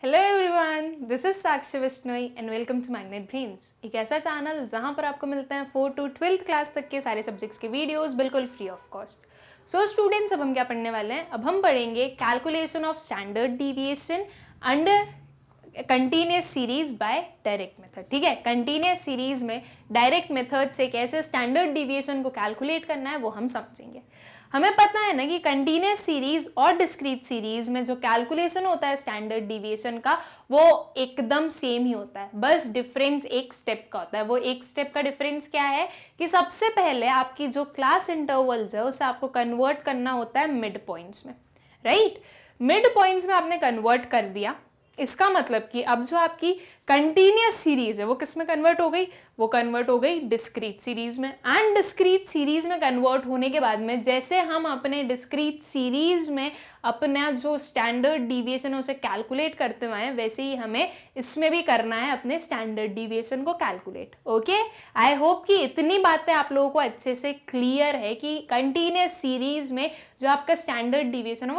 Hello everyone, this is Sakshi Vishnoi and welcome to magnet brains. एक ऐसा channel जहां पर आपको मिलते हैं 4 to 12th क्लास तक के सारे सब्जेक्ट्स के वीडियोस बिल्कुल free of cost. So students, अब हम क्या पढ़ने वाले हैं? अब हम पढ़ेंगे calculation of standard deviation under continuous series by direct method. ठीक है, कंटिन्यूस सीरीज में डायरेक्ट मेथड से कैसे स्टैंडर्ड डिविएशन को कैलकुलेट करना है वो हम समझेंगे। हमें पता है ना कि कंटिन्यूस सीरीज और डिस्क्रीट सीरीज में जो कैलकुलेशन होता है स्टैंडर्ड डिविएशन का वो एकदम सेम ही होता है, बस डिफरेंस एक स्टेप का होता है। वो एक स्टेप का डिफरेंस क्या है कि सबसे पहले आपकी जो क्लास इंटरवल्स है उसे आपको कन्वर्ट करना होता है मिड पॉइंट्स में, राइट? मिड पॉइंट्स में आपने कन्वर्ट कर दिया, इसका मतलब कि अब जो आपकी कंटिन्यूस सीरीज है वो किस में कन्वर्ट हो गई? वो कन्वर्ट हो गई डिस्क्रीट सीरीज में। एंड डिस्क्रीट सीरीज में कन्वर्ट होने के बाद में जैसे हम अपने डिस्क्रीट सीरीज में अपना जो स्टैंडर्ड डिविएशन है उसे कैलकुलेट करते हुए हैं, वैसे ही हमें इसमें भी करना है अपने स्टैंडर्ड डिविएशन को कैलकुलेट। ओके, आई होप कि इतनी बातें आप लोगों को अच्छे से क्लियर है कि कंटिन्यूस सीरीज में जो आपका स्टैंडर्ड डिविएशन है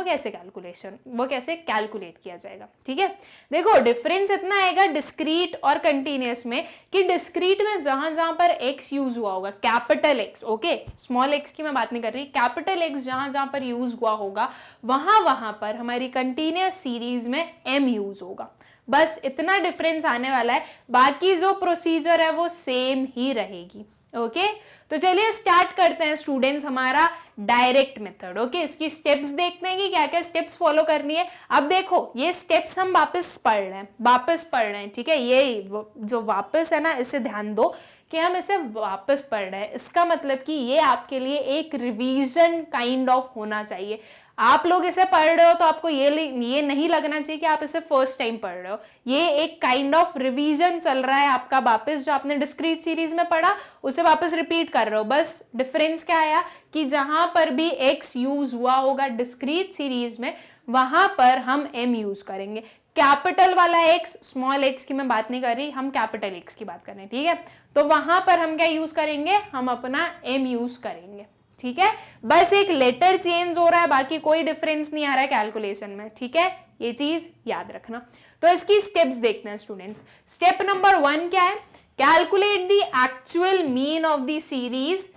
वो कैसे कैलकुलेट किया जाएगा। ठीक है, देखो डिफरेंस इतना आएगा डिस्क्रीट और कंटिन्यूस में कि डिस्क्रीट में जहां जहां पर x यूज हुआ होगा, capital X, okay, small x की मैं बात नहीं कर रही, कैपिटल X जहां जहां पर यूज हुआ होगा वहां पर हमारी कंटिन्यूस सीरीज में m यूज होगा। बस इतना डिफरेंस आने वाला है, बाकी जो प्रोसीजर है वो सेम ही रहेगी। ओके, तो चलिए स्टार्ट करते हैं स्टूडेंट्स हमारा डायरेक्ट मेथड। ओके, इसकी स्टेप्स देखते हैं कि क्या क्या स्टेप्स फॉलो करनी है। अब देखो ये स्टेप्स हम वापस पढ़ रहे हैं, ठीक है? ये जो वापस है ना, इसे ध्यान दो कि हम इसे वापस पढ़ रहे हैं। इसका मतलब कि ये आपके लिए एक रिवीजन काइंड ऑफ होना चाहिए। आप लोग इसे पढ़ रहे हो तो आपको ये नहीं लगना चाहिए कि आप इसे फर्स्ट टाइम पढ़ रहे हो। ये एक काइंड ऑफ रिवीजन चल रहा है आपका, वापस जो आपने डिस्क्रीट सीरीज में पढ़ा उसे वापस रिपीट कर रहे हो। बस डिफरेंस क्या आया कि जहां पर भी x यूज हुआ होगा डिस्क्रीट सीरीज में वहां पर हम m यूज करेंगे। कैपिटल वाला x, स्मॉल x की मैं बात नहीं कर रही, हम कैपिटल x की बात कर रहे हैं। ठीक है, तो वहां पर हम क्या यूज करेंगे? हम अपना m यूज करेंगे। ठीक है, बस एक लेटर चेंज हो रहा है, बाकी कोई डिफरेंस नहीं आ रहा है कैलकुलेशन में। ठीक है, ये चीज याद रखना। तो इसकी स्टेप्स देखते हैं स्टूडेंट्स। स्टेप नंबर 1 क्या है? Calculate the actual mean of the series.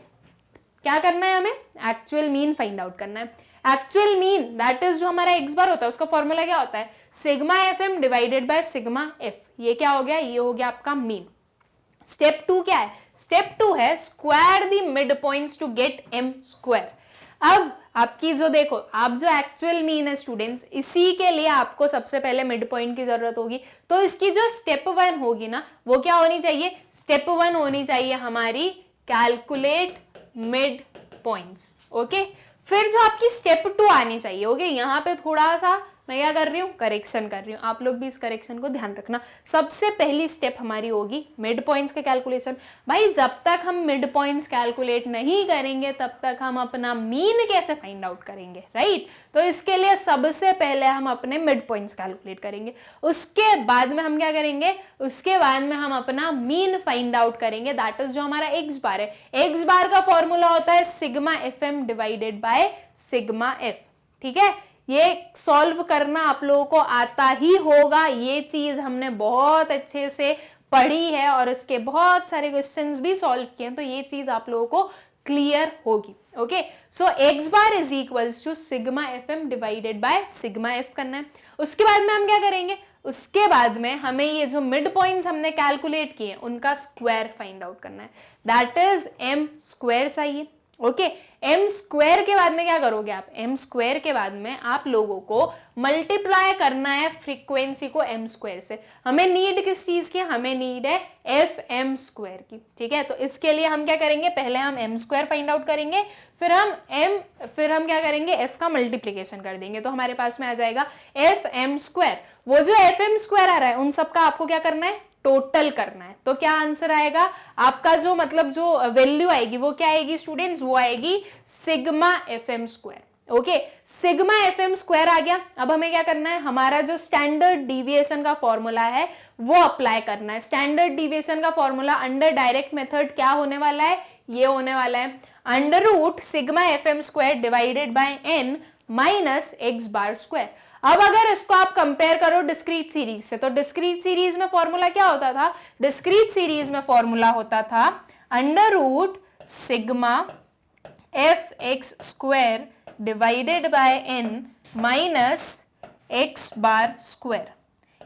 क्या करना है? हमें एक्चुअल मीन फाइंड आउट करना है। एक्चुअल मीन दैट इज जो हमारा x बार होता है उसका फॉर्मूला क्या होता है? Sigma FM divided by sigma F। ये क्या हो गया? ये हो गया आपका मीन। स्टेप 2 क्या है? स्टेप 2 है square the mid points to get m square. अब आपकी जो देखो, आप जो एक्चुअल मीन है स्टूडेंट्स, इसी के लिए आपको सबसे पहले मिड पॉइंट की जरूरत होगी। तो इसकी जो स्टेप 1 होगी ना वो क्या होनी चाहिए? स्टेप 1 होनी चाहिए हमारी कैलकुलेट मिड पॉइंट्स। ओके, फिर जो आपकी स्टेप 2 आनी चाहिए, ओके, यहाँ पे थोड़ा सा मैं क्या कर रही हूँ? करेक्शन कर रही हूँ। आप लोग भी इस करेक्शन को ध्यान रखना। सबसे पहली स्टेप हमारी होगी मिड पॉइंट्स का कैलकुलेशन। भाई जब तक हम मिड पॉइंट्स कैलकुलेट नहीं करेंगे तब तक हम अपना मीन कैसे फाइंड आउट करेंगे, राइट? तो इसके लिए सबसे पहले हम अपने मिड पॉइंट्स कैलकुलेट करेंगे, उसके बाद में हम क्या करेंगे? उसके बाद में हम अपना मीन फाइंड आउट करेंगे, दैट इज जो हमारा x बार है। x बार का फॉर्मूला होता है sigma FM divided by sigma F। ठीक है, ये सॉल्व करना आप लोगों को आता ही होगा, ये चीज हमने बहुत अच्छे से पढ़ी है और इसके बहुत सारे क्वेश्चंस भी सॉल्व किए हैं, तो ये चीज आप लोगों को क्लियर होगी। Okay, so x bar is equals to sigma FM divided by sigma F करना है। उसके बाद में हम क्या करेंगे? उसके बाद में हमें ये जो मिड पॉइंट्स हमने कैलकुलेट किए उनका स्क्वायर फाइंड आउट करना है, दैट इज m स्क्वायर चाहिए। ओके, m स्क्वायर के बाद में क्या करोगे आप? m स्क्वायर के बाद में आप लोगों को मल्टीप्लाई करना है फ्रीक्वेंसी को m स्क्वायर से। हमें नीड किस चीज की? हमें नीड है FM स्क्वायर की। ठीक है, तो इसके लिए हम क्या करेंगे? पहले हम m स्क्वायर फाइंड आउट करेंगे, फिर हम क्या करेंगे? f का मल्टीप्लीकेशन कर देंगे, तो हमारे पास में आ जाएगा FM स्क्वायर। वो जो FM स्क्वायर आ रहा है उन सबका आपको क्या करना है? टोटल करना है। तो क्या आंसर आएगा आपका? जो मतलब जो वैल्यू आएगी वो क्या आएगी स्टूडेंट्स? वो आएगी sigma FM square. Okay, sigma FM square आ गया। अब हमें क्या करना है? हमारा जो स्टैंडर्ड डिविएशन का फॉर्मूला है वो अप्लाई करना है। स्टैंडर्ड डिविएशन का फॉर्मूला अंडर डायरेक्ट मेथड क्या होने वाला है? ये होने वाला है under root sigma FM square divided by n minus x bar square. अब अगर इसको आप कंपेयर करो डिस्क्रीट सीरीज से, तो डिस्क्रीट सीरीज में फॉर्मूला क्या होता था? डिस्क्रीट सीरीज में फॉर्मूला होता था under root sigma f x square divided by N minus x bar square.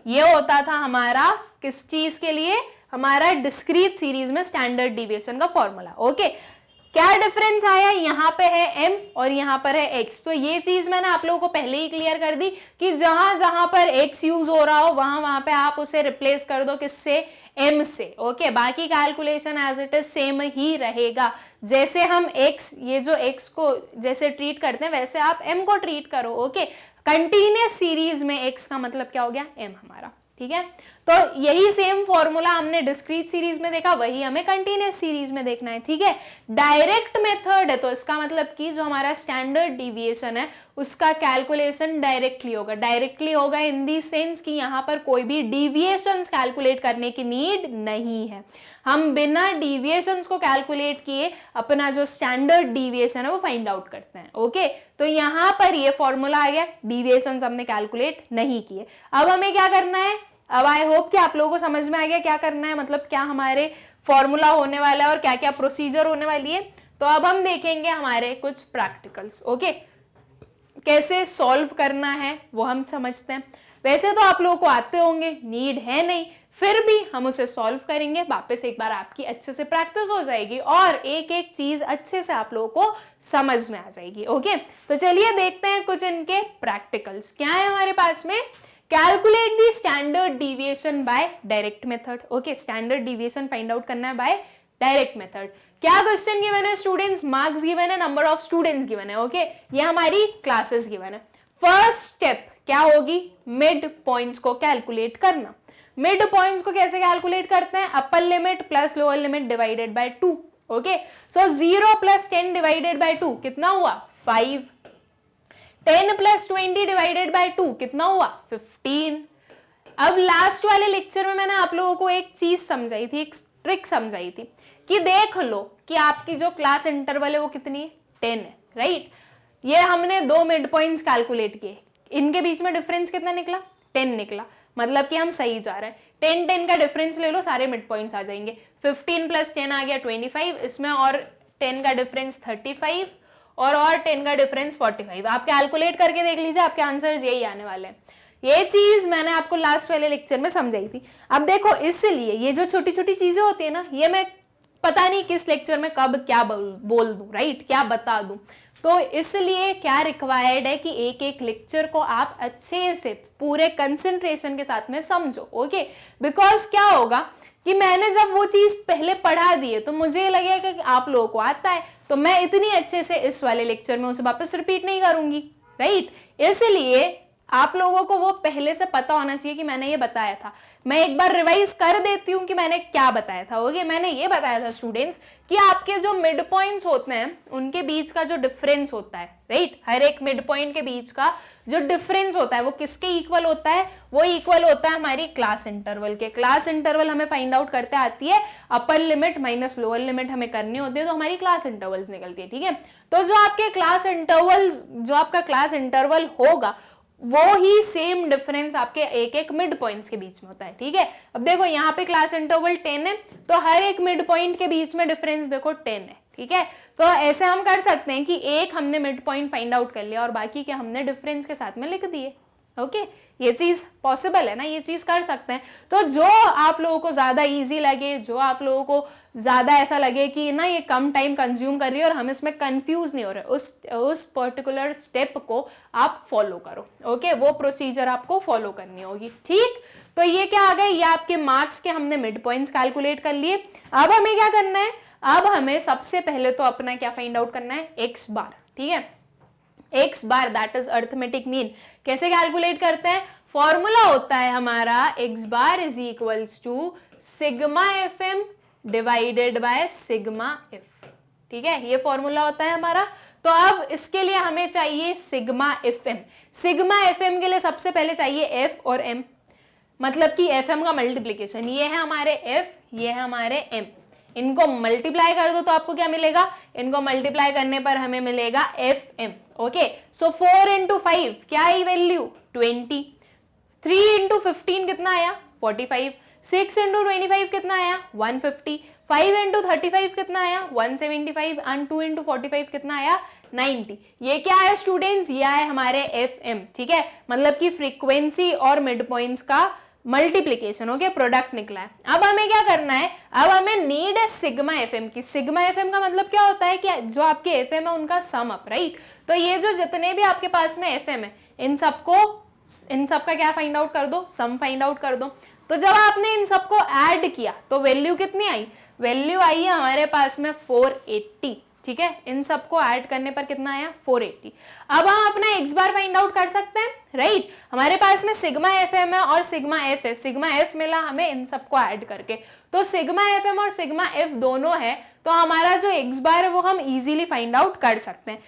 ये होता था हमारा किस चीज के लिए? हमारा डिस्क्रीट सीरीज में स्टैंडर्ड डिविएशन का फॉर्मूला। ओके, क्या डिफरेंस आया? यहाँ पे है m और यहाँ पर है x, तो ये चीज मैंने आप लोगों को पहले ही क्लियर कर दी कि जहां जहां पर x यूज हो रहा हो वहां वहां पे आप उसे रिप्लेस कर दो किससे? m से। ओके, बाकी calculation as it is same ही रहेगा। जैसे हम x, ये जो x को जैसे ट्रीट करते हैं वैसे आप m को ट्रीट करो। ओके, कंटिन्यूअस सीरीज में x का मतलब क्या हो गया? m हमारा। ठीक है, तो यही सेम फॉर्मूला हमने डिस्क्रीट सीरीज में देखा, वही हमें कंटिन्यूअस सीरीज में देखना है। ठीक है, डायरेक्ट मेथड है तो इसका मतलब कि जो हमारा स्टैंडर्ड डिविएशन है उसका कैलकुलेशन डायरेक्टली होगा। डायरेक्टली होगा इन दी सेंस कि यहाँ पर कोई भी डिविएशंस कैलकुलेट करने की नीड नहीं है। हम बिना डिविएशंस को कैलकुलेट किए अपना जो स्टैंडर्ड डिविएशन है वो फाइंड आउट करते हैं। ओके, तो यहाँ पर ये फॉर्मूला आ गया, डिविएशंस हमने कैलकुलेट नहीं किए। अब हमें क्या करना है? अब आई होप कि आप लोगों को समझ में आ गया क्या करना है, मतलब क्या हमारे फॉर्मूला होने वाला है और क्या क्या प्रोसीजर होने वाली है। तो अब हम देखेंगे हमारे कुछ प्रैक्टिकल्स। ओके, कैसे सॉल्व करना है वो हम समझते हैं। वैसे तो आप लोगों को आते होंगे, नीड है नहीं, फिर भी हम उसे सॉल्व करेंगे। वापस एक बार आपकी अच्छे से प्रैक्टिस हो जाएगी और एक एक चीज अच्छे से आप लोगों को समझ में आ जाएगी। ओके, तो चलिए देखते हैं कुछ इनके प्रैक्टिकल्स। क्या है हमारे पास में? Calculate the standard deviation by direct method. Okay, standard deviation find out करना है बाय डायरेक्ट मेथड। क्या क्वेश्चन गिवन है स्टूडेंट्स? मार्क्स गिवन है, नंबर ऑफ स्टूडेंट्स गिवन है। ओके, ये हमारी क्लासेस गिवन है। फर्स्ट स्टेप क्या होगी? मिड पॉइंट्स को कैलकुलेट करना। मिड पॉइंट्स को कैसे कैलकुलेट करते हैं? Upper limit plus lower limit divided by 2। Okay, so 0 plus 10 divided by 2 कितना हुआ? 5। 10 प्लस 20 डिवाइडेड बाय 2 कितना हुआ? 15। अब लास्ट वाले लेक्चर में मैंने आप लोगों को एक चीज समझाई थी, एक ट्रिक समझाई थी कि देख लो कि आपकी जो क्लास इंटरवल है वो कितनी है? 10 है, राइट? ये हमने दो मिड पॉइंट्स कैलकुलेट किए, इनके बीच में डिफरेंस कितना निकला? 10 निकला, मतलब कि हम सही जा रहे हैं। 10 का डिफरेंस ले लो, सारे मिड पॉइंट्स आ जाएंगे। 15 प्लस 10 आ गया 25, इसमें और 10 का डिफरेंस 35 और 10 का डिफरेंस 45। आप कैलकुलेट करके देख लीजिए, आपके आंसर्स यही आने वाले हैं। ये चीज मैंने आपको लास्ट वाले लेक्चर में समझाई थी। अब देखो, इसलिए ये जो छोटी छोटी चीजें होती है ना, ये मैं पता नहीं किस लेक्चर में कब क्या बोल दूं, राइट, क्या बता दूं। तो इसलिए क्या रिक्वायर्ड है कि एक एक लेक्चर को आप अच्छे से पूरे कंसंट्रेशन के साथ में समझो। ओके, बिकॉज क्या होगा कि मैंने जब वो चीज पहले पढ़ा दी है तो मुझे लगेगा कि आप लोगों को आता है, तो मैं इतनी अच्छे से इस वाले लेक्चर में उसे वापस रिपीट नहीं करूंगी, राइट। इसलिए आप लोगों को वो पहले से पता होना चाहिए कि मैंने ये बताया था। मैं एक बार रिवाइज कर देती हूँ कि मैंने क्या बताया था। ओके, मैंने ये बताया था स्टूडेंट्स कि आपके जो मिड पॉइंट्स होते हैं उनके बीच का जो डिफरेंस होता है, राइट, हर एक मिड पॉइंट के बीच का जो डिफरेंस होता है वो किसके इक्वल होता है? वो इक्वल होता है हमारी क्लास इंटरवल के। क्लास इंटरवल हमें फाइंड आउट करते आती है, upper limit minus lower limit हमें करनी होती है, तो हमारी क्लास इंटरवल्स निकलती है। ठीक है, तो जो आपके क्लास इंटरवल्स, जो आपका क्लास इंटरवल होगा वो ही सेम डिफरेंस आपके एक एक मिड पॉइंट्स के बीच में होता है। ठीक है, अब देखो यहाँ पे क्लास इंटरवल 10 है, तो हर एक मिड पॉइंट के बीच में डिफरेंस देखो 10 है। ठीक है, तो ऐसे हम कर सकते हैं कि एक हमने मिड पॉइंट फाइंड आउट कर लिया और बाकी के हमने डिफरेंस के साथ में लिख दिए। ओके, ये चीज पॉसिबल है ना, ये चीज कर सकते हैं। तो जो आप लोगों को ज्यादा इजी लगे, जो आप लोगों को ज्यादा ऐसा लगे कि ना ये कम टाइम कंज्यूम कर रही है और हम इसमें कंफ्यूज नहीं हो रहे, उस पर्टिकुलर स्टेप को आप फॉलो करो। ओके, वो प्रोसीजर आपको फॉलो करनी होगी। ठीक, तो ये क्या आ गए? ये आपके मार्क्स के हमने मिड पॉइंट्स कैलकुलेट कर लिए। अब हमें क्या करना है? अब हमें सबसे पहले तो अपना क्या फाइंड आउट करना है? X bar. ठीक है, x bar that is arithmetic mean. कैसे कैलकुलेट करते हैं? फॉर्मूला होता है हमारा x bar is equals to sigma F m divided by sigma f. ठीक है, ये फॉर्मूला होता है हमारा। तो अब इसके लिए हमें चाहिए sigma F m. Sigma F m के लिए सबसे पहले चाहिए एफ और एम, मतलब कि एफ एम का मल्टीप्लीकेशन। ये है हमारे एफ, ये है हमारे एम। इनको मल्टीप्लाई कर दो तो आपको क्या मिलेगा, इनको मल्टीप्लाई करने पर हमें मिलेगा FM। ओके, सो 4 इंटू 5 क्या आई वैल्यू 20, 3 इंटू 15 कितना आया 45, 6 इंटू 25 कितना आया 150, 5 इंटू 35 कितना आया 175 एंड 2 इंटू 45 कितना आया 90। ये क्या है स्टूडेंट्स, ये है हमारे FM, ठीक है, मतलब कि फ्रीक्वेंसी और मिड पॉइंट्स का मल्टीप्लीकेशन, ओके, प्रोडक्ट निकला है। अब हमें क्या करना है, अब हमें नीड है सिग्मा FM की। सिग्मा FM का मतलब क्या होता है कि जो आपके FM है उनका सम अप, राइट। तो ये जो जितने भी आपके पास में FM है इन सबका क्या फाइंड आउट कर दो, सम फाइंड आउट कर दो। तो जब आपने इन सबको ऐड किया तो वैल्यू कितनी आई, वैल्यू आई है हमारे पास में 480, ठीक है, इन सबको ऐड करने पर कितना आया 480। अब हम अपना x बार फाइंड आउट कर सकते हैं, राइट। हमारे पास में सिग्मा FM है और सिग्मा F है, सिग्मा F मिला हमें इन सबको ऐड करके, तो सिग्मा FM और सिग्मा F दोनों है, तो हमारा जो x बार है वो हम इजीली फाइंड आउट कर सकते हैं।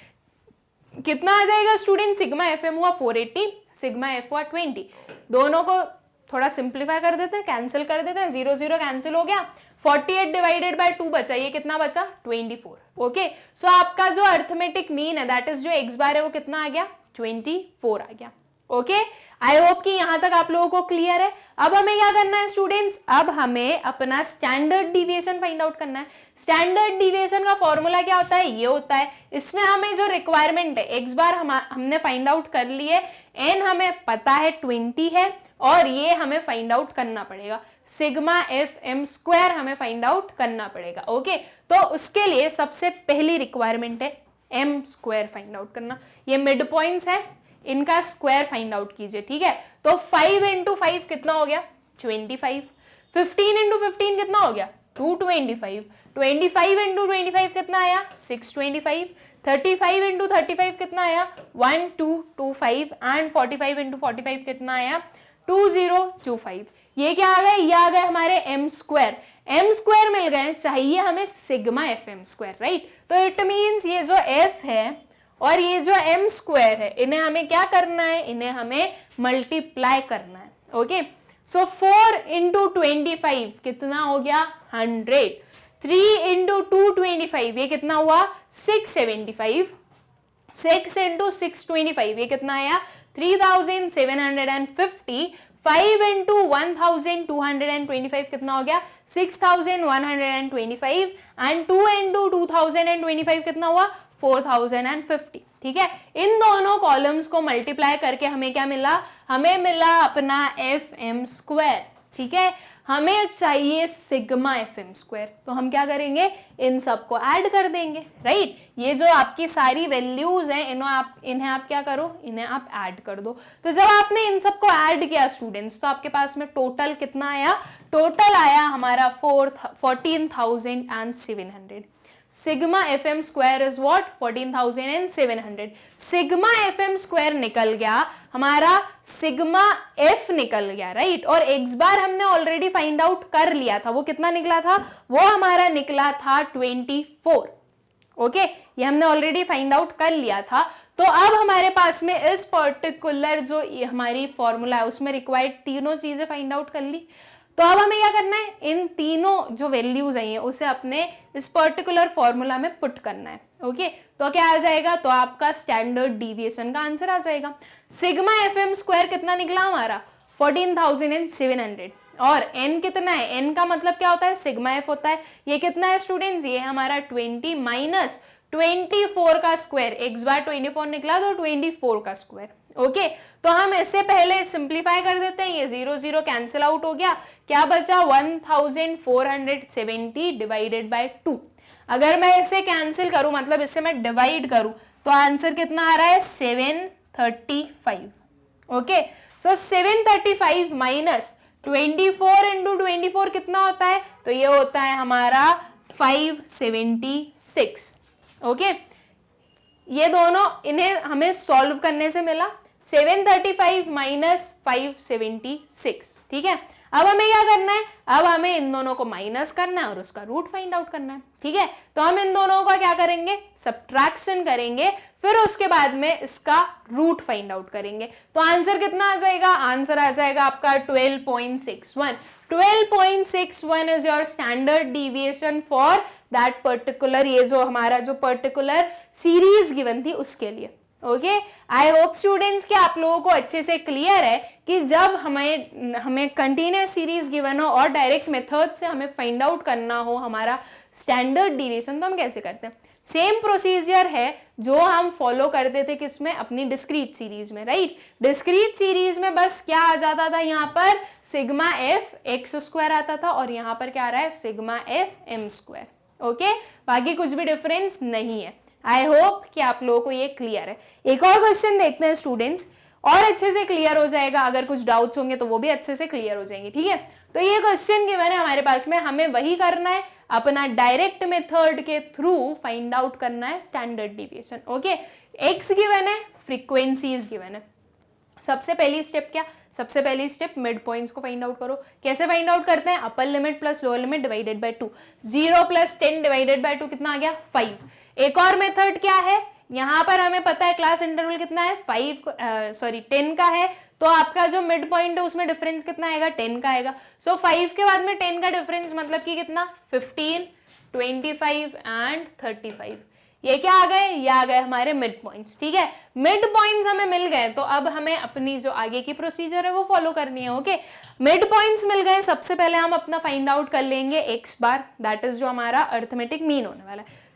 कितना आ जाएगा स्टूडेंट, सिग्मा FM हुआ 480, सिग्मा F हुआ 20, दोनों को थोड़ा सिंप्लीफाई कर देते हैं, कैंसिल कर देते हैं, 0 0 कैंसिल हो गया, 48 डिवाइडेड बाय 2 बचा, ये कितना बचा 24। ओके, सो आपका जो अर्थमेटिक मीन है दैट इज जो x बार है वो कितना आ गया 24 आ गया। ओके, आई होप कि यहां तक आप लोगों को क्लियर है। अब हमें क्या करना है स्टूडेंट्स, अब हमें अपना स्टैंडर्ड डिविएशन फाइंड आउट करना है। स्टैंडर्ड डिविएशन का फॉर्मूला क्या होता है, ये होता है, इसमें हमें जो रिक्वायरमेंट है x बार हमने फाइंड आउट कर ली है, n हमें पता है 20 है, और ये हमें फाइंड आउट करना पड़ेगा, सिग्मा FM स्क्वायर हमें फाइंड आउट करना पड़ेगा। ओके, तो उसके लिए सबसे पहली रिक्वायरमेंट है m स्क्वायर फाइंड आउट करना। ये मिड पॉइंट्स है, इनका स्क्वायर फाइंड आउट कीजिए, ठीक है। तो 5 इंटू 5 कितना हो गया 25, 15 इंटू 15 कितना हो गया 225, 25 इंटू 25 कितना आया 625, 35 इंटू 35 कितना आया 1225 एंड 45 इंटू 45 कितना आया 2025। ये क्या आ गए, ये आ गए हमारे m स्क्वायर मिल गए, चाहिए हमें सिग्मा FM स्क्वायर, राइट। तो इट मींस ये जो f है और ये जो m स्क्वायर है इन्हें हमें क्या करना है, इन्हें हमें मल्टीप्लाई करना है। ओके, सो 4 इंटू 25 कितना हो गया 100, 3 इंटू 225 ये कितना हुआ 675, 6 इंटू 625 ये कितना आया 3750, 5 इंटू 1225 कितना हो गया 6125 एंड 2 इंटू 2025 कितना हुआ 4050, ठीक है। इन दोनों कॉलम्स को मल्टीप्लाई करके हमें क्या मिला, हमें मिला अपना FM स्क्वायर, ठीक है। हमें चाहिए सिग्मा FM स्क्वायर, तो हम क्या करेंगे, इन सबको ऐड कर देंगे, राइट। ये जो आपकी सारी वैल्यूज हैं इन्हें आप क्या करो, इन्हें आप ऐड कर दो। तो जब आपने इन सबको ऐड किया स्टूडेंट्स, तो आपके पास में टोटल कितना आया, टोटल आया हमारा 14,700। Sigma FM square is what 14,700। Sigma FM square निकल गया, हमारा सिग्मा F निकल गया, राइट। और x बार हमने ऑलरेडी फाइंड आउट कर लिया था, वो कितना निकला था, वो हमारा निकला था 24। ओके, ये हमने ऑलरेडी फाइंड आउट कर लिया था। तो अब हमारे पास में इस पर्टिकुलर जो हमारी फॉर्मूला है उसमें रिक्वायर्ड तीनों चीजें फाइंड आउट कर ली। तो अब हमें क्या करना है, इन तीनों जो वैल्यूज आई हैं उसे अपने इस पर्टिकुलर फॉर्मूला में पुट करना है। ओके, तो क्या आ जाएगा, तो आपका स्टैंडर्ड डिविएशन का आंसर आ जाएगा। सिग्मा FM स्क्वायर कितना निकला हमारा 14,700, और n कितना है, n का मतलब क्या होता है, सिग्मा F होता है। ये कितना है स्टूडेंट्स, ये हमारा 20 माइनस 24 का स्क्वायर, x बार 24 निकला तो 24 का स्क्वायर। ओके, तो हम इससे पहले सिंप्लीफाई कर देते हैं, ये 0 0 कैंसिल आउट हो गया, क्या बचा 1470 डिवाइडेड बाय 2। अगर मैं इसे कैंसिल करूं, मतलब इससे मैं डिवाइड करूं, तो आंसर कितना आ रहा है 735। ओके, सो 735 माइनस 24 इंटू 24 कितना होता है, तो ये होता है हमारा 576। ओके, ये दोनों इन्हें हमें सॉल्व करने से मिला, 735 माइनस 576, ठीक है। अब हमें क्या करना है, अब हमें इन दोनों को माइनस करना है और उसका रूट फाइंड आउट करना है, ठीक है। तो हम इन दोनों का क्या करेंगे, सब्ट्रैक्शन करेंगे, फिर उसके बाद में इसका रूट फाइंड आउट करेंगे। तो आंसर कितना आ जाएगा, आंसर आ जाएगा आपका 12.61। 12.61 is your standard deviation for that particular, ये जो हमारा जो पर्टिकुलर सीरीज गिवन थी उसके लिए। ओके, आई होप स्टूडेंट्स कि आप लोगों को अच्छे से क्लियर है कि जब हमें कंटिन्यूअस सीरीज गिवन हो और डायरेक्ट मेथड से हमें फाइंड आउट करना हो हमारा स्टैंडर्ड डिविएशन, तो हम कैसे करते हैं। सेम प्रोसीजर है जो हम फॉलो करते थे किसमें, अपनी डिस्क्रीट सीरीज में, राइट। डिस्क्रीट सीरीज में बस क्या आ जाता था, यहाँ पर सिग्मा एफ एक्स स्क्वायर आता था और यहाँ पर क्या आ रहा है, sigma F M square. Okay, बाकी कुछ भी डिफरेंस नहीं है। आई होप कि आप लोगों को ये क्लियर है। एक और क्वेश्चन देखते हैं स्टूडेंट्स, और अच्छे से क्लियर हो जाएगा। अगर कुछ डाउट्स होंगे तो वो भी अच्छे से क्लियर हो जाएंगे, ठीक है। तो ये क्वेश्चन गिवन है हमारे पास में, हमें वही करना है, अपना डायरेक्ट मेथड के थ्रू फाइंड आउट करना है standard deviation. Okay, x given है, फ्रीक्वेंसीज गिवन है। सबसे पहली स्टेप क्या, सबसे पहली स्टेप मिड पॉइंट्स को फाइंड आउट करो। कैसे फाइंड आउट करते हैं, upper limit plus lower limit divided by 2। 0 plus 10 divided by 2 कितना आ गया, 5। एक और मेथड क्या है, यहां पर हमें पता है क्लास इंटरवल कितना है, 10 का है, तो आपका जो मिड पॉइंट है उसमें डिफरेंस कितना आएगा, 10 का आएगा। सो 5 के बाद में 10 का डिफरेंस मतलब कि कितना, 15, 25 एंड 35। ये क्या आ गए, ये आ गए हमारे मिड पॉइंट्स, ठीक है। मिड पॉइंट्स हमें मिल गए तो अब हमें अपनी जो आगे की प्रोसीजर है वो फॉलो करनी है। ओके, मिड पॉइंट्स मिल गए, सबसे पहले हम अपना फाइंड आउट कर लेंगे एक्स बार, दैट इज जो हमारा अर्थमेटिक मीन होने वाला है।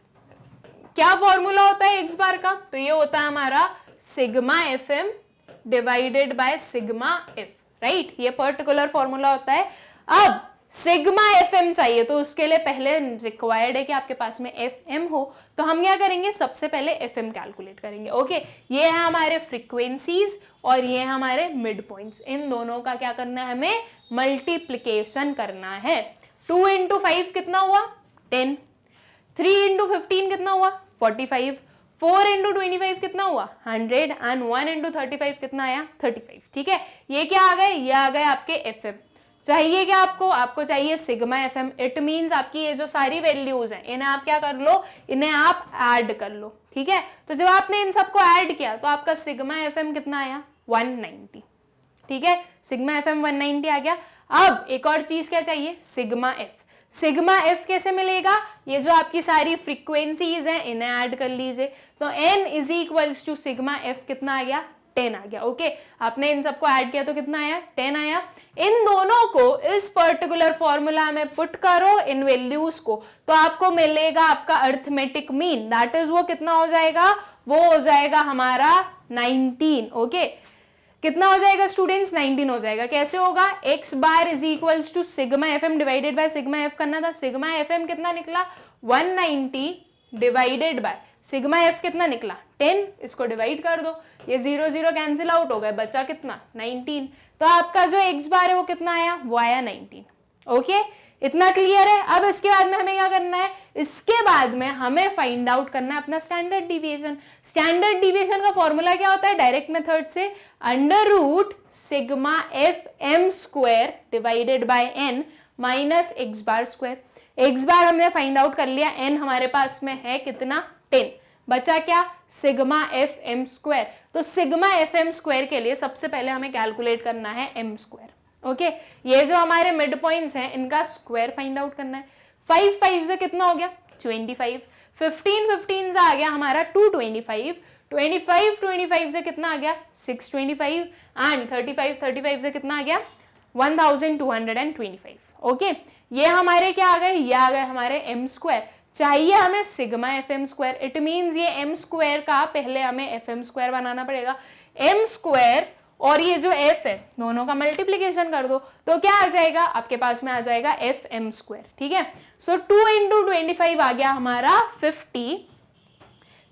क्या फॉर्मूला होता है एक्स बार का, तो ये होता है हमारा sigma F m divided by sigma f, right. ये पर्टिकुलर फॉर्मूला होता है। अब सिग्मा एफ एम चाहिए तो उसके लिए पहले रिक्वायर्ड है कि आपके पास में एफ एम हो, तो हम क्या करेंगे, सबसे पहले एफ एम कैलकुलेट करेंगे। ओके, ये है हमारे फ्रीक्वेंसीज और ये है हमारे मिड पॉइंट्स, इन दोनों का क्या करना है, हमें मल्टीप्लीकेशन करना है। 2 इंटू 5 कितना हुआ, 10। 3 इंटू 15 कितना हुआ, 45। 4 इंटू 25 कितना हुआ, 100 एंड 1 इंटू 35 कितना आया, 35, ठीक है। ये क्या आ गए, ये आ गए आपके एफ एम। चाहिए क्या आपको, आपको चाहिए sigma F m. It means आपकी ये जो सारी वैल्यूज हैं इन्हें आप क्या कर लो, इन्हें आप ऐड कर लो, ठीक है। तो जब आपने इन सबको ऐड किया तो आपका सिग्मा एफ एम कितना आया, 190, ठीक है। सिग्मा एफ एम 190 आ गया। अब एक और चीज क्या चाहिए, सिग्मा एफ। सिग्मा एफ कैसे मिलेगा, ये जो आपकी सारी फ्रीक्वेंसीज हैं इन्हें ऐड कर लीजिए। तो n is equals to sigma f कितना आ गया, 10 आ गया। ओके, आपने इन सबको ऐड किया तो कितना आया, 10 आया। इन दोनों को इस पर्टिकुलर फॉर्मूला में पुट करो इन वैल्यूज को, तो आपको मिलेगा आपका अर्थमेटिक मीन, दैट इज वो कितना हो जाएगा, वो हो जाएगा हमारा 19। ओके, कितना हो जाएगा स्टूडेंट्स, 19 हो जाएगा। कैसे होगा, x bar is equals to sigma F m divided by sigma f करना था। सिग्मा एफ एम कितना निकला, 190 डिवाइडेड बाय सिग्मा एफ कितना निकला, 10। इसको डिवाइड कर दो, ये 0 0 कैंसिल आउट हो गए, बचा कितना, 19। तो आपका जो एक्स बार है वो कितना आया, वो आया 19। ओके, इतना क्लियर है। अब इसके बाद में हमें क्या करना है, इसके बाद में हमें फाइंड आउट करना है अपना स्टैंडर्ड डिविएशन। स्टैंडर्ड डिविएशन का फॉर्मूला क्या होता है, डायरेक्ट मेथड से under root sigma F M square divided by N minus x bar square. X bar हमने फाइंड आउट कर लिया, एन हमारे पास में है कितना, 10। बचा क्या, सिग्मा एफ एम स्क्वायर। तो सिग्मा एफ एम स्क्वायर के लिए सबसे पहले हमें कैलकुलेट करना है एम स्क्वायर। ओके, ये जो हमारे मिड पॉइंट्स हैं इनका स्क्वायर फाइंड आउट करना है। 5 5 से कितना हो गया, 25। 15 15 से आ गया हमारा 225। 25 25 से कितना आ गया, 625 एंड 35 35 से कितना आ गया, 1225। ओके, ये हमारे क्या आ गए, ये आ गए हमारे एम स्क्वायर। चाहिए हमें sigma F M square, it means ये एम स्क्वायर का पहले हमें एफ एम स्क्वायर बनाना पड़ेगा। एम स्क्वायर और ये जो f है दोनों का मल्टीप्लीकेशन कर दो तो क्या आ जाएगा, आपके पास में आ जाएगा एफ एम स्क्वायर, ठीक है। सो 2 इंटू 25 आ गया हमारा 50।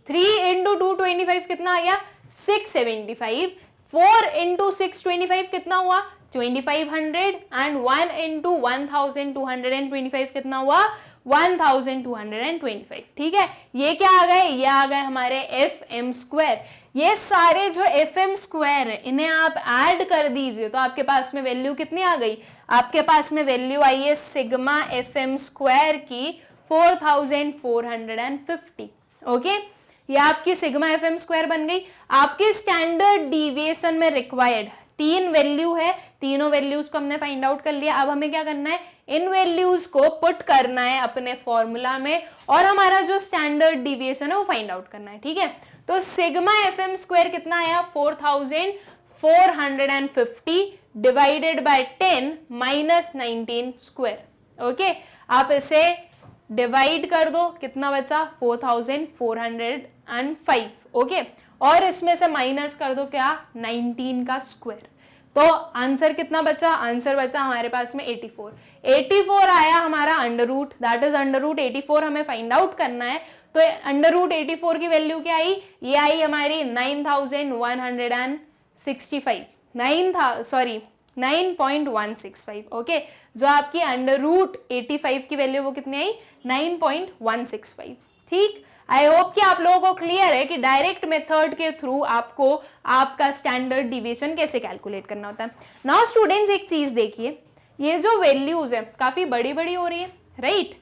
3 इंटू 225 कितना आ गया, 675। 4 इंटू 625 कितना हुआ, 2500 एंड 1 इंटू 1225 कितना हुआ, 1225। ठीक है, ये क्या आ गए, ये आ गए हमारे एफ एम स्क्वायर। ये सारे जो एफ एम स्क्वायर है इन्हें आप ऐड कर दीजिए तो आपके पास में वैल्यू कितनी आ गई, आपके पास में वैल्यू आई है सिग्मा एफ एम स्क्वायर की 4450। ओके, ये आपकी सिग्मा एफ एम स्क्वायर बन गई। आपकी स्टैंडर्ड डिविएशन में रिक्वायर्ड 3 वैल्यू है, तीनों वैल्यूज को हमने फाइंड आउट कर लिया। अब हमें क्या करना है, इन वैल्यूज को पुट करना है अपने फॉर्मूला में और हमारा जो स्टैंडर्ड डिविएशन है वो फाइंड आउट करना है। ठीक है, तो सिग्मा एफ एम स्क्वायर कितना आया, 4450 divided by 10 minus 19 square. Okay, आप इसे डिवाइड कर दो, कितना बचा 4405। ओके, और इसमें से माइनस कर दो क्या, 19 का स्क्वायर। तो आंसर कितना बचा, आंसर बचा हमारे पास में 84 आया हमारा under root, that is under root 84 हमें फाइंड आउट करना है। तो अंडर रूट 84 की वैल्यू क्या आई, ये आई हमारी 9.165। ओके, जो आपकी अंडर रूट 85 की वैल्यू वो कितनी आई, 9.165। ठीक, आई होप कि आप लोगों को क्लियर है कि डायरेक्ट मेथड के थ्रू आपको आपका स्टैंडर्ड डिविएशन कैसे कैलकुलेट करना होता है। नाउ स्टूडेंट्स एक चीज देखिए, ये जो वैल्यूज है काफी बड़ी बड़ी हो रही है, राइट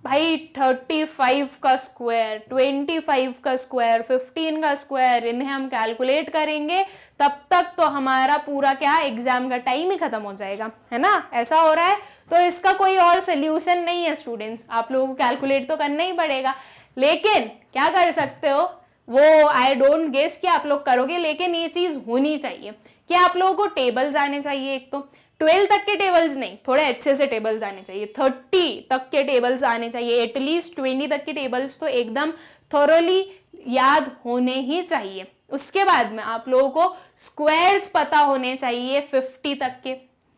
भाई, 35 का स्क्वायर, 25 का स्क्वायर, 15 का स्क्वायर, इन्हें हम कैलकुलेट करेंगे तब तक तो हमारा पूरा क्या एग्जाम का टाइम ही खत्म हो जाएगा, है ना, ऐसा हो रहा है। तो इसका कोई और सोल्यूशन नहीं है स्टूडेंट्स, आप लोगों को कैलकुलेट तो करना ही पड़ेगा। लेकिन क्या कर सकते हो, वो आई डोंट गेस कि आप लोग करोगे, लेकिन ये चीज होनी चाहिए कि आप लोगों को टेबल्स आने चाहिए। एक तो 12 तक के टेबल्स नहीं, थोड़े अच्छे से टेबल्स आने चाहिए, 30 तक के टेबल्स आने चाहिए, एटलीस्ट 20 तक के टेबल्स तो एकदम थोरोली याद होने ही चाहिए। उसके बाद में आप लोगों को स्क्वायर्स पता होने चाहिए 50 तक के।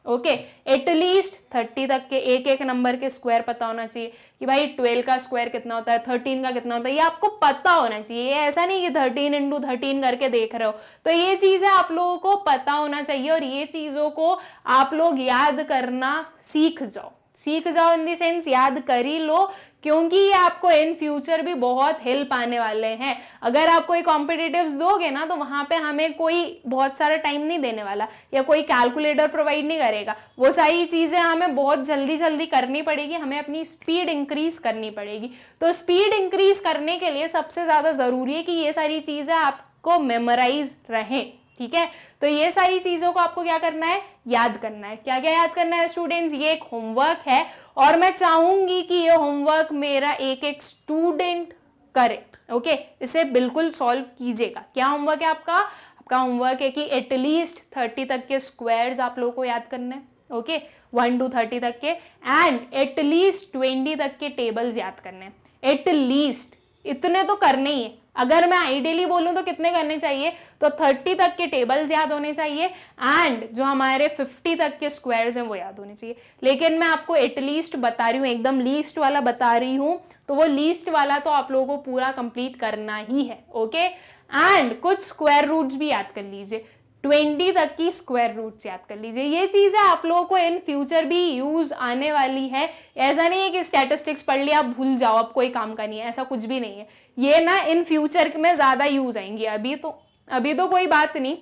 ओके, एटलीस्ट 30 तक के एक एक नंबर के स्क्वायर पता होना चाहिए कि भाई 12 का स्क्वायर कितना होता है, 13 का कितना होता है, ये आपको पता होना चाहिए। ये ऐसा नहीं कि 13 × 13 करके देख रहे हो, तो ये चीजें आप लोगों को पता होना चाहिए और ये चीजों को आप लोग याद करना सीख जाओ इन द सेंस याद कर ही लो, क्योंकि ये आपको इन फ्यूचर भी बहुत हेल्प आने वाले हैं। अगर आप कोई कॉम्पिटिटिव्स दोगे ना तो वहां पे हमें कोई बहुत सारा टाइम नहीं देने वाला या कोई कैलकुलेटर प्रोवाइड नहीं करेगा, वो सारी चीजें हमें बहुत जल्दी जल्दी करनी पड़ेगी, हमें अपनी स्पीड इंक्रीज करनी पड़ेगी। तो स्पीड इंक्रीज करने के लिए सबसे ज्यादा जरूरी है कि ये सारी चीजें आपको मेमोराइज रहें। ठीक है, तो ये सारी चीजों को आपको क्या करना है, याद करना है। क्या क्या याद करना है स्टूडेंट्स, ये एक होमवर्क है और मैं चाहूंगी कि ये होमवर्क मेरा एक एक स्टूडेंट करे। ओके, इसे बिल्कुल सॉल्व कीजिएगा। क्या होमवर्क है आपका, आपका होमवर्क है कि एटलीस्ट 30 तक के स्क्वायर्स आप लोगों को याद करने हैं। ओके, 1 to 30 तक के, एंड एटलीस्ट 20 तक के टेबल्स याद करने हैं। एटलीस्ट इतने तो करने ही है। अगर मैं आइडियली बोलूं तो कितने करने चाहिए, तो 30 तक के टेबल्स याद होने चाहिए एंड जो हमारे 50 तक के स्क्वायर्स हैं वो याद होने चाहिए। लेकिन मैं आपको एटलीस्ट बता रही हूँ, एकदम लीस्ट वाला बता रही हूँ, तो वो लीस्ट वाला तो आप लोगों को पूरा कंप्लीट करना ही है। ओके, एंड कुछ स्क्वायर रूट्स भी याद कर लीजिए, 20 तक की स्क्वायर रूट्स याद कर लीजिए। ये चीजें आप लोगों को इन फ्यूचर भी यूज आने वाली है। ऐसा नहीं है कि स्टैटिस्टिक्स पढ़ लिया आप भूल जाओ, अब कोई काम का नहीं है, ऐसा कुछ भी नहीं है। ये ना इन फ्यूचर में ज्यादा यूज आएंगी, अभी तो कोई बात नहीं,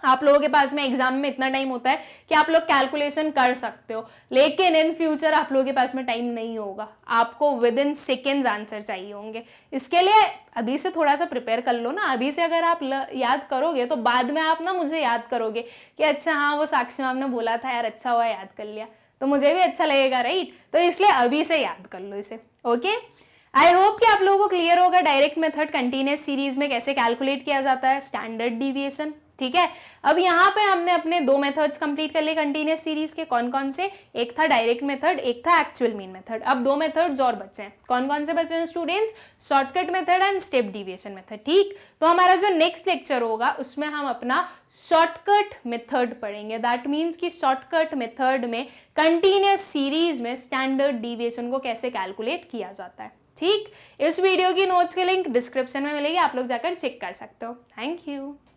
आप लोगों के पास में एग्जाम में इतना टाइम होता है कि आप लोग कैलकुलेशन कर सकते हो, लेकिन इन फ्यूचर आप लोगों के पास में टाइम नहीं होगा, आपको विद इन सेकेंड्स आंसर चाहिए होंगे। इसके लिए अभी से थोड़ा सा प्रिपेयर कर लो ना। अभी से अगर आप याद करोगे तो बाद में आप ना मुझे याद करोगे कि अच्छा हाँ वो साक्षी मैम ने बोला था यार, अच्छा हुआ याद कर लिया, तो मुझे भी अच्छा लगेगा, राइट। तो इसलिए अभी से याद कर लो इसे। ओके, आई होप कि आप लोगों को क्लियर होगा डायरेक्ट मेथड कंटीन्यूअस सीरीज में कैसे कैलकुलेट किया जाता है स्टैंडर्ड डिविएशन। ठीक है, अब यहाँ पे हमने अपने 2 मेथड्स कंप्लीट कर लिए कंटीन्यूअस सीरीज के। कौन कौन से, एक था डायरेक्ट मेथड, एक था एक्चुअल मीन मेथड। अब 2 मेथड्स और बचे हैं। कौन कौन से बचे हैं students, shortcut method and step deviation method. ठीक, तो हमारा जो नेक्स्ट लेक्चर होगा उसमें हम अपना शॉर्टकट मेथड पढ़ेंगे। दैट मीन्स कि शॉर्टकट मेथड में कंटीन्यूअस सीरीज में स्टैंडर्ड डिविएशन को कैसे कैलकुलेट किया जाता है। ठीक, इस वीडियो की नोट्स के लिंक डिस्क्रिप्शन में मिलेगी, आप लोग जाकर चेक कर सकते हो। Thank you.